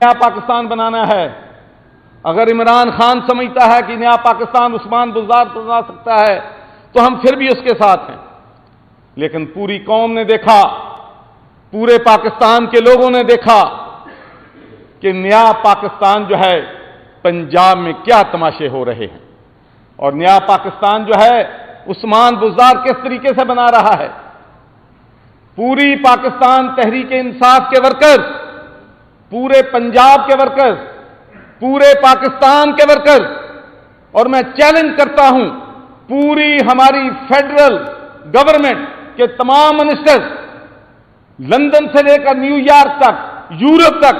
نیا پاکستان بنانا ہے، اگر عمران خان سمجھتا ہے کہ نیا پاکستان عثمان بزدار بنا سکتا ہے تو ہم پھر بھی اس کے ساتھ ہیں، لیکن پوری قوم نے دیکھا، پورے پاکستان کے لوگوں نے دیکھا کہ نیا پاکستان جو ہے پنجاب میں کیا تماشے ہو رہے ہیں، اور نیا پاکستان جو ہے عثمان بزدار کس طریقے سے بنا رہا ہے۔ پوری پاکستان تحریک انصاف کے ورکرز، پورے پنجاب کے ورکرز، پورے پاکستان کے ورکرز، اور میں چیلنج کرتا ہوں پوری ہماری فیڈرل گورنمنٹ کے تمام منسٹرز، لندن سے لے کر نیو یارک تک، یورپ تک،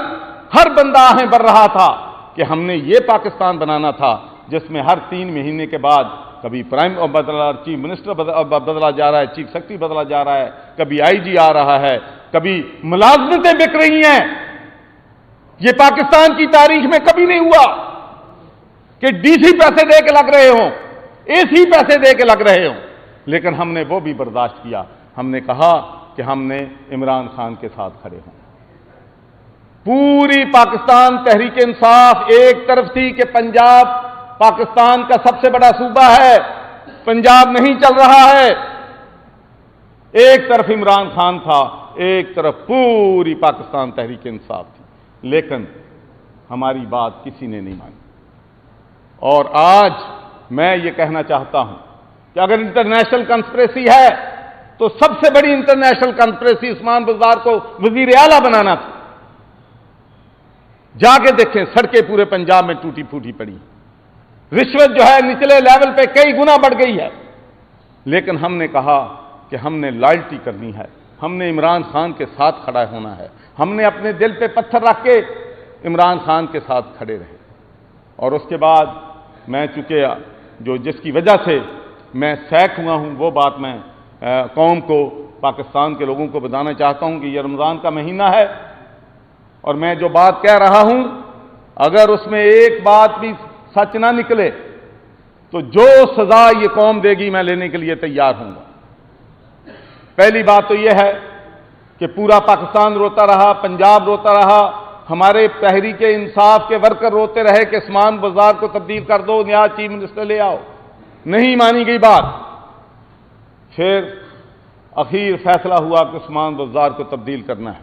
ہر بندہ آہیں بھر رہا تھا کہ ہم نے یہ پاکستان بنانا تھا جس میں ہر 3 مہینے کے بعد کبھی چیف منسٹر بدلا جا رہا ہے، چیف سیکرٹری بدلا جا رہا ہے، کبھی آئی جی آ رہا ہے، کبھی ملازمتیں بک رہی ہیں۔ یہ پاکستان کی تاریخ میں کبھی نہیں ہوا کہ ڈی سی پیسے دے کے لگ رہے ہوں، اے سی پیسے دے کے لگ رہے ہوں، لیکن ہم نے وہ بھی برداشت کیا۔ ہم نے کہا کہ ہم نے عمران خان کے ساتھ کھڑے ہوں۔ پوری پاکستان تحریک انصاف ایک طرف تھی کہ پنجاب پاکستان کا سب سے بڑا صوبہ ہے، پنجاب نہیں چل رہا ہے، ایک طرف عمران خان تھا، ایک طرف پوری پاکستان تحریک انصاف تھی، لیکن ہماری بات کسی نے نہیں مانی۔ اور آج میں یہ کہنا چاہتا ہوں کہ اگر انٹرنیشنل کنسپریسی ہے تو سب سے بڑی انٹرنیشنل کنسپریسی عثمان بزدار کو وزیر اعلیٰ بنانا تھا۔ جا کے دیکھیں، سڑکیں پورے پنجاب میں ٹوٹی پھوٹی پڑی، رشوت جو ہے نچلے لیول پہ کئی گنا بڑھ گئی ہے، لیکن ہم نے کہا کہ ہم نے لائلٹی کرنی ہے، ہم نے عمران خان کے ساتھ کھڑا ہونا ہے، ہم نے اپنے دل پہ پتھر رکھ کے عمران خان کے ساتھ کھڑے رہے۔ اور اس کے بعد میں چونکہ جس کی وجہ سے میں سیک ہوا ہوں وہ بات میں قوم کو، پاکستان کے لوگوں کو بتانا چاہتا ہوں کہ یہ رمضان کا مہینہ ہے، اور میں جو بات کہہ رہا ہوں اگر اس میں ایک بات بھی سچ نہ نکلے تو جو سزا یہ قوم دے گی میں لینے کے لیے تیار ہوں گا۔ پہلی بات تو یہ ہے کہ پورا پاکستان روتا رہا، پنجاب روتا رہا، ہمارے تحریک انصاف کے ورکر روتے رہے کہ عثمان بزدار کو تبدیل کر دو، نیا چیف منسٹر لے آؤ، نہیں مانی گئی بات۔ پھر اخیر فیصلہ ہوا کہ عثمان بزدار کو تبدیل کرنا ہے۔